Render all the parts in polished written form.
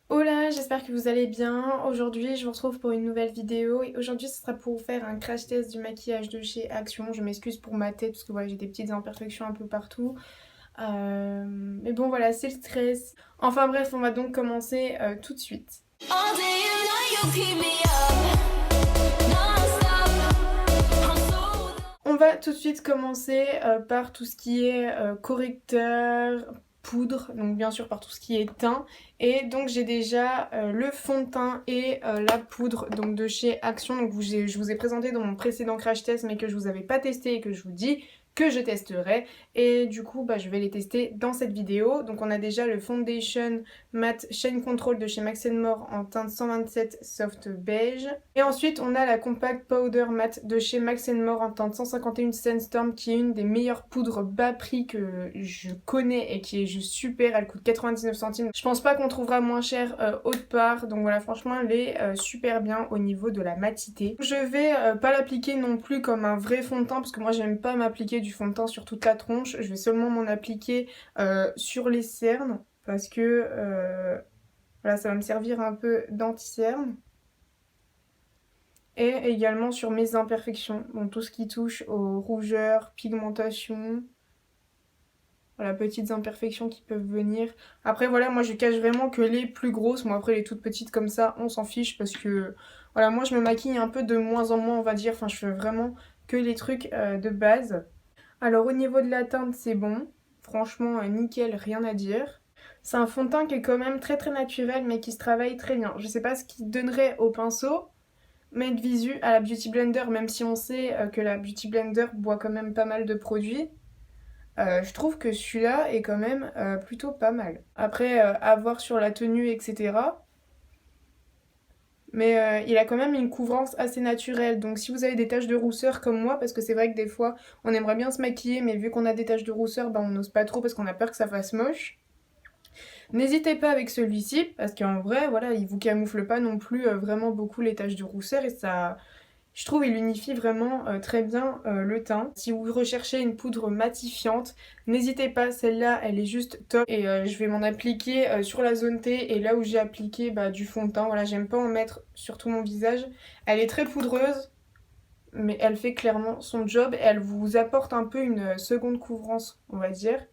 Hola, j'espère que vous allez bien. Aujourd'hui, je vous retrouve pour une nouvelle vidéo et aujourd'hui, ce sera pour vous faire un crash test du maquillage de chez Action. Je m'excuse pour ma tête parce que voilà, j'ai des petites imperfections un peu partout. Mais bon, voilà, c'est le stress. Enfin bref, on va donc commencer tout de suite. All day you know you keep me up, non-stop. On va tout de suite commencer par tout ce qui est correcteur, poudre, donc bien sûr par tout ce qui est teint. Et donc j'ai déjà le fond de teint et la poudre donc de chez Action. Donc je vous ai présenté dans mon précédent crash test mais que je vous avais pas testé et que je vous dis que je testerai. Et du coup je vais les tester dans cette vidéo. Donc on a déjà le Foundation Matte Shine Control de chez Max More en teinte 127 Soft Beige. Et ensuite on a la Compact Powder Matte de chez Max More en teinte 151 Sandstorm qui est une des meilleures poudres bas prix que je connais et qui est juste super. Elle coûte 99 centimes. Je pense pas qu'on trouvera moins cher autre part. Donc voilà, franchement elle est super bien au niveau de la matité. Je vais pas l'appliquer non plus comme un vrai fond de teint parce que moi j'aime pas m'appliquer du fond de teint sur toute la tronche. Je vais seulement m'en appliquer sur les cernes parce que voilà, ça va me servir un peu d'anti-cerne. Et également sur mes imperfections, donc tout ce qui touche aux rougeurs, pigmentations, voilà, petites imperfections qui peuvent venir. Après voilà, moi je cache vraiment que les plus grosses, moi après les toutes petites comme ça, on s'en fiche parce que voilà, moi je me maquille un peu de moins en moins on va dire, enfin je fais vraiment que les trucs de base. Alors au niveau de la teinte c'est bon, franchement nickel, rien à dire. C'est un fond de teint qui est quand même très très naturel mais qui se travaille très bien. Je sais pas ce qu'il donnerait au pinceau, mais de visu à la Beauty Blender, même si on sait que la Beauty Blender boit quand même pas mal de produits, je trouve que celui-là est quand même plutôt pas mal. Après, à voir sur la tenue, etc. Mais il a quand même une couvrance assez naturelle. Donc si vous avez des taches de rousseur comme moi, parce que c'est vrai que des fois on aimerait bien se maquiller, mais vu qu'on a des taches de rousseur, on n'ose pas trop parce qu'on a peur que ça fasse moche. N'hésitez pas avec celui-ci, parce qu'en vrai, voilà, il vous camoufle pas non plus vraiment beaucoup les taches de rousseur et ça, je trouve il unifie vraiment très bien le teint. Si vous recherchez une poudre matifiante, n'hésitez pas, celle-là elle est juste top. Et je vais m'en appliquer sur la zone T et là où j'ai appliqué du fond de teint. Voilà, j'aime pas en mettre sur tout mon visage. Elle est très poudreuse, mais elle fait clairement son job et elle vous apporte un peu une seconde couvrance, on va dire.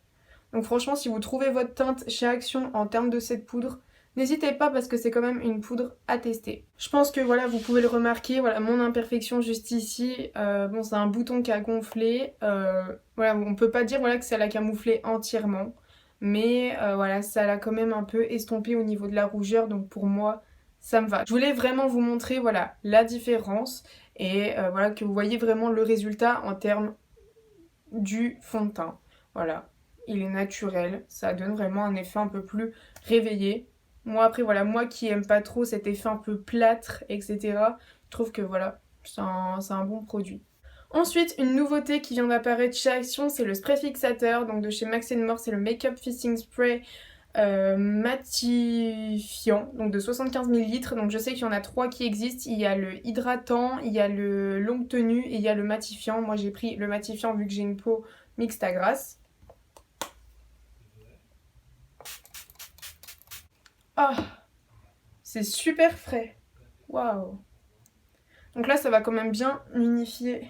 Donc franchement, si vous trouvez votre teinte chez Action en termes de cette poudre, n'hésitez pas parce que c'est quand même une poudre à tester. Je pense que voilà, vous pouvez le remarquer, voilà mon imperfection juste ici, bon c'est un bouton qui a gonflé, voilà on peut pas dire voilà que ça l'a camouflé entièrement, mais voilà ça l'a quand même un peu estompé au niveau de la rougeur, donc pour moi ça me va. Je voulais vraiment vous montrer voilà la différence et voilà que vous voyez vraiment le résultat en termes du fond de teint. Voilà, il est naturel, ça donne vraiment un effet un peu plus réveillé. Moi après voilà, moi qui aime pas trop cet effet un peu plâtre, etc. Je trouve que voilà, c'est un bon produit. Ensuite, une nouveauté qui vient d'apparaître chez Action, c'est le spray fixateur. Donc de chez Max More, c'est le Makeup Fixing Spray matifiant, donc de 75 ml. Donc je sais qu'il y en a trois qui existent. Il y a le hydratant, il y a le longue tenue et il y a le matifiant. Moi j'ai pris le matifiant vu que j'ai une peau mixte à grasse. Ah, c'est super frais. Waouh. Donc là ça va quand même bien unifier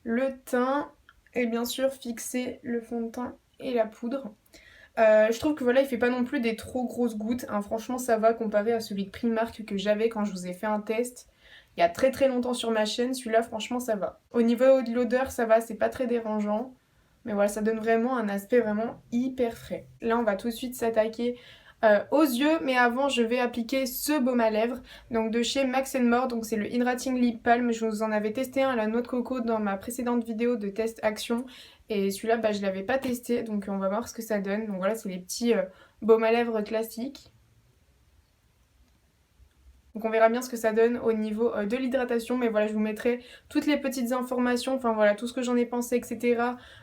le teint et bien sûr fixer le fond de teint et la poudre. Je trouve que voilà, il fait pas non plus des trop grosses gouttes, hein. Franchement ça va comparé à celui de Primark que j'avais quand je vous ai fait un test il y a très très longtemps sur ma chaîne. Celui-là franchement ça va. Au niveau de l'odeur ça va, c'est pas très dérangeant, mais voilà, ça donne vraiment un aspect vraiment hyper frais. Là on va tout de suite s'attaquer aux yeux, mais avant je vais appliquer ce baume à lèvres donc de chez Max More. Donc c'est le Hydrating Lip Balm. Je vous en avais testé un à la noix de coco dans ma précédente vidéo de test Action et celui-là je l'avais pas testé, donc on va voir ce que ça donne. Donc voilà, c'est les petits baumes à lèvres classiques. Donc on verra bien ce que ça donne au niveau de l'hydratation. Mais voilà, je vous mettrai toutes les petites informations, enfin voilà, tout ce que j'en ai pensé, etc.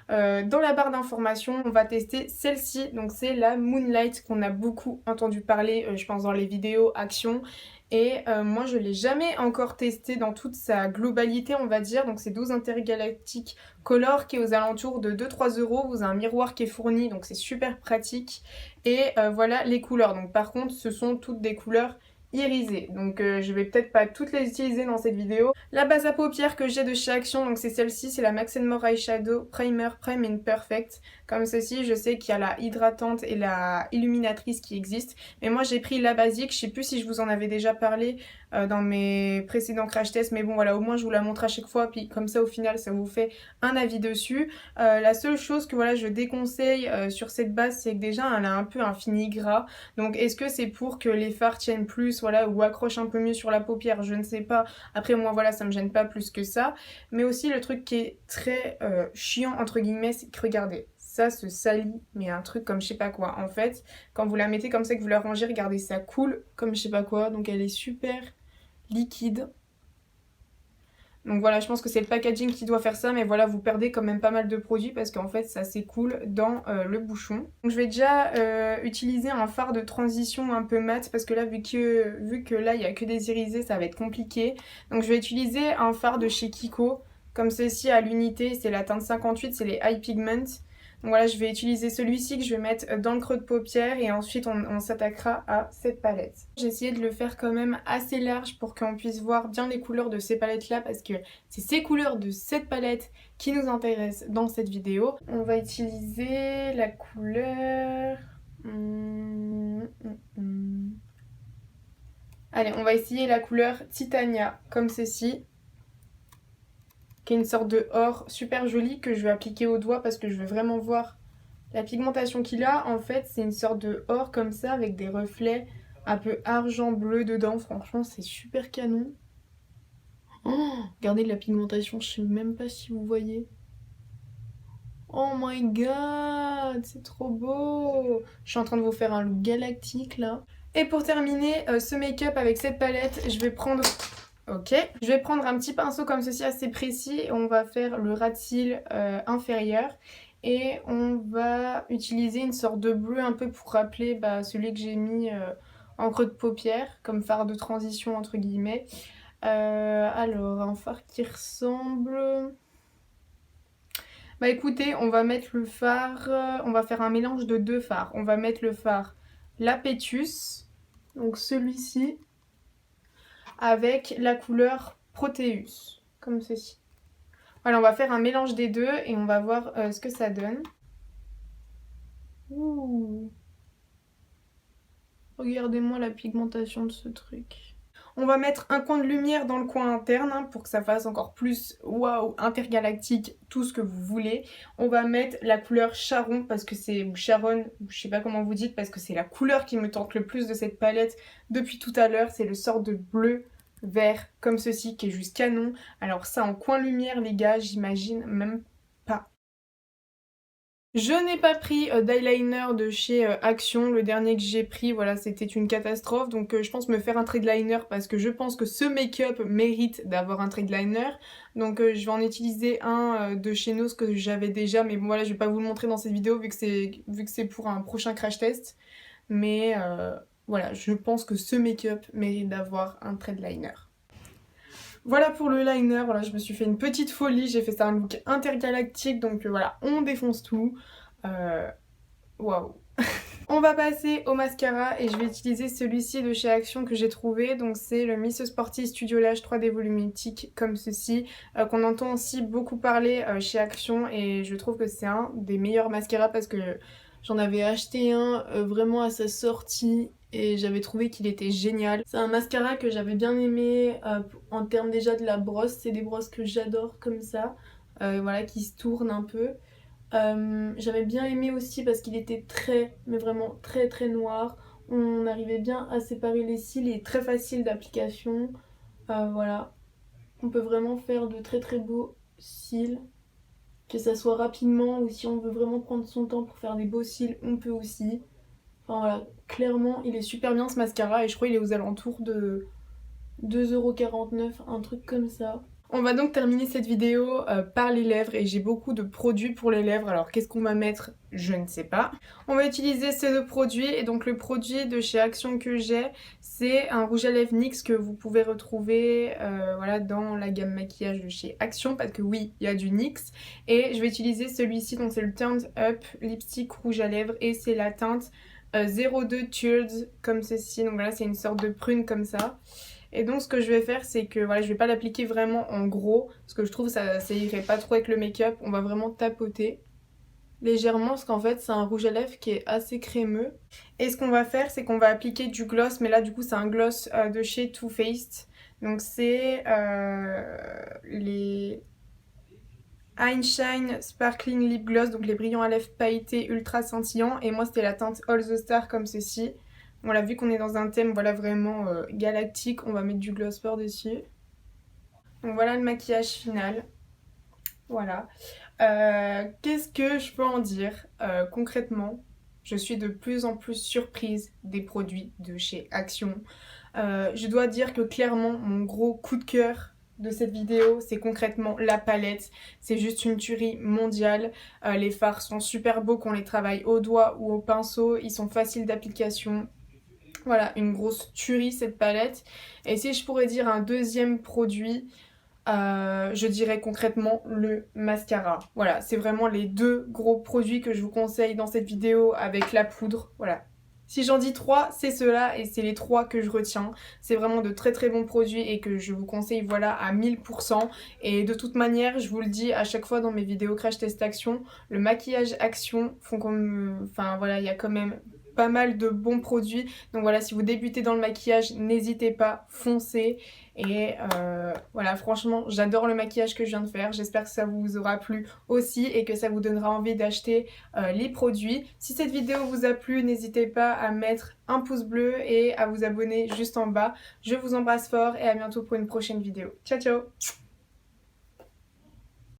Dans la barre d'informations. On va tester celle-ci. Donc c'est la Moonlight qu'on a beaucoup entendu parler, je pense, dans les vidéos Action. Et moi je l'ai jamais encore testé dans toute sa globalité, on va dire. Donc c'est 12 intergalactiques color qui est aux alentours de 2-3 euros. Vous avez un miroir qui est fourni, donc c'est super pratique. Et voilà les couleurs. Donc par contre ce sont toutes des couleurs irisées. Donc je vais peut-être pas toutes les utiliser dans cette vidéo. La base à paupières que j'ai de chez Action, donc c'est celle-ci, c'est la Max More Eyeshadow Primer Prime and Perfect. Comme ceci, je sais qu'il y a la hydratante et la illuminatrice qui existent. Mais moi j'ai pris la basique, je sais plus si je vous en avais déjà parlé dans mes précédents crash tests. Mais bon voilà, au moins je vous la montre à chaque fois. Puis comme ça au final ça vous fait un avis dessus. La seule chose que voilà je déconseille sur cette base, c'est que déjà elle a un peu un fini gras. Donc est-ce que c'est pour que les fards tiennent plus, voilà, ou accrochent un peu mieux sur la paupière, je ne sais pas. Après moi voilà, ça me gêne pas plus que ça. Mais aussi le truc qui est très chiant entre guillemets, c'est que regardez, ça se salit, mais un truc comme je sais pas quoi. En fait, quand vous la mettez comme ça, que vous la rangez, regardez, ça coule comme je sais pas quoi. Donc elle est super liquide. Donc voilà, je pense que c'est le packaging qui doit faire ça, mais voilà, vous perdez quand même pas mal de produits parce qu'en fait, ça s'écoule dans le bouchon. Donc je vais déjà utiliser un fard de transition un peu mat parce que là, vu que là, il n'y a que des irisés, ça va être compliqué. Donc je vais utiliser un fard de chez Kiko, comme ceci à l'unité, c'est la teinte 58, c'est les High Pigment. Donc voilà, je vais utiliser celui-ci que je vais mettre dans le creux de paupière et ensuite on s'attaquera à cette palette. J'ai essayé de le faire quand même assez large pour qu'on puisse voir bien les couleurs de ces palettes-là parce que c'est ces couleurs de cette palette qui nous intéressent dans cette vidéo. On va utiliser la couleur... Allez, on va essayer la couleur Titania, comme ceci, qui est une sorte de or super joli que je vais appliquer au doigt parce que je veux vraiment voir la pigmentation qu'il a. En fait, c'est une sorte de or comme ça avec des reflets un peu argent-bleu dedans. Franchement, c'est super canon. Oh, regardez la pigmentation, je sais même pas si vous voyez. Oh my god, c'est trop beau. Je suis en train de vous faire un look galactique là. Et pour terminer ce make-up avec cette palette, je vais prendre... Ok, je vais prendre un petit pinceau comme ceci assez précis et on va faire le ras de cils inférieur et on va utiliser une sorte de bleu un peu pour rappeler celui que j'ai mis en creux de paupière comme fard de transition entre guillemets. Alors un fard qui ressemble... Bah écoutez, on va mettre le fard, on va faire un mélange de deux fards. On va mettre le fard La Pétus, donc celui-ci, avec la couleur Proteus, comme ceci. Voilà, on va faire un mélange des deux et on va voir ce que ça donne. Ouh. Regardez-moi la pigmentation de ce truc. On va mettre un coin de lumière dans le coin interne hein, pour que ça fasse encore plus waouh, intergalactique, tout ce que vous voulez. On va mettre la couleur Charon parce que c'est, ou Charon, je sais pas comment vous dites, parce que c'est la couleur qui me tente le plus de cette palette depuis tout à l'heure. C'est le sort de bleu vert comme ceci qui est juste canon. Alors ça en coin lumière les gars, j'imagine même pas. Je n'ai pas pris d'eyeliner de chez Action, le dernier que j'ai pris, voilà, c'était une catastrophe, donc je pense me faire un trait de liner parce que je pense que ce make-up mérite d'avoir un trait de liner, donc je vais en utiliser un de chez Nose que j'avais déjà, mais bon voilà, je vais pas vous le montrer dans cette vidéo vu que c'est pour un prochain crash test, mais voilà, je pense que ce make-up mérite d'avoir un trait de liner. Voilà pour le liner, voilà, je me suis fait une petite folie, j'ai fait ça un look intergalactique, donc voilà, on défonce tout. Waouh. On va passer au mascara et je vais utiliser celui-ci de chez Action que j'ai trouvé, donc c'est le Miss Sporty Studio Lash 3D volumétrique comme ceci, qu'on entend aussi beaucoup parler chez Action et je trouve que c'est un des meilleurs mascaras parce que j'en avais acheté un vraiment à sa sortie et j'avais trouvé qu'il était génial. C'est un mascara que j'avais bien aimé en termes déjà de la brosse, c'est des brosses que j'adore comme ça, voilà, qui se tournent un peu. J'avais bien aimé aussi parce qu'il était très, mais vraiment très très noir. On arrivait bien à séparer les cils, il est très facile d'application. Voilà, on peut vraiment faire de très très beaux cils. Que ça soit rapidement ou si on veut vraiment prendre son temps pour faire des beaux cils, on peut aussi. Enfin voilà, clairement il est super bien ce mascara et je crois qu'il est aux alentours de 2,49 €, un truc comme ça. On va donc terminer cette vidéo par les lèvres et j'ai beaucoup de produits pour les lèvres. Alors qu'est-ce qu'on va mettre? Je ne sais pas. On va utiliser ces deux produits et donc le produit de chez Action que j'ai, c'est un rouge à lèvres NYX que vous pouvez retrouver voilà, dans la gamme maquillage de chez Action parce que oui, il y a du NYX et je vais utiliser celui-ci, donc c'est le Turned Up Lipstick rouge à lèvres et c'est la teinte 02 Tulled comme ceci. Donc voilà, c'est une sorte de prune comme ça. Et donc ce que je vais faire c'est que voilà, je vais pas l'appliquer vraiment en gros parce que je trouve que ça irait pas trop avec le make-up. On va vraiment tapoter légèrement parce qu'en fait c'est un rouge à lèvres qui est assez crémeux. Et ce qu'on va faire c'est qu'on va appliquer du gloss, mais là du coup c'est un gloss de chez Too Faced. Donc c'est les Shine Sparkling Lip Gloss, donc les brillants à lèvres pailletés ultra scintillants. Et moi c'était la teinte All the Star comme ceci. Voilà, vu qu'on est dans un thème voilà, vraiment galactique, on va mettre du gloss par-dessus. Donc voilà le maquillage final. Voilà. Qu'est-ce que je peux en dire concrètement? Je suis de plus en plus surprise des produits de chez Action. Je dois dire que clairement, mon gros coup de cœur de cette vidéo, c'est concrètement la palette. C'est juste une tuerie mondiale. Les fards sont super beaux qu'on les travaille au doigt ou au pinceau. Ils sont faciles d'application. Voilà, une grosse tuerie cette palette. Et si je pourrais dire un deuxième produit, je dirais concrètement le mascara. Voilà, c'est vraiment les deux gros produits que je vous conseille dans cette vidéo avec la poudre. Voilà. Si j'en dis trois, c'est ceux-là et c'est les trois que je retiens. C'est vraiment de très très bons produits et que je vous conseille voilà à 1000%. Et de toute manière, je vous le dis à chaque fois dans mes vidéos Crash Test Action, le maquillage Action font comme... Enfin voilà, il y a quand même pas mal de bons produits. Donc voilà, si vous débutez dans le maquillage, n'hésitez pas, foncez. Et voilà, franchement, j'adore le maquillage que je viens de faire. J'espère que ça vous aura plu aussi et que ça vous donnera envie d'acheter les produits. Si cette vidéo vous a plu, n'hésitez pas à mettre un pouce bleu et à vous abonner juste en bas. Je vous embrasse fort et à bientôt pour une prochaine vidéo. Ciao ciao!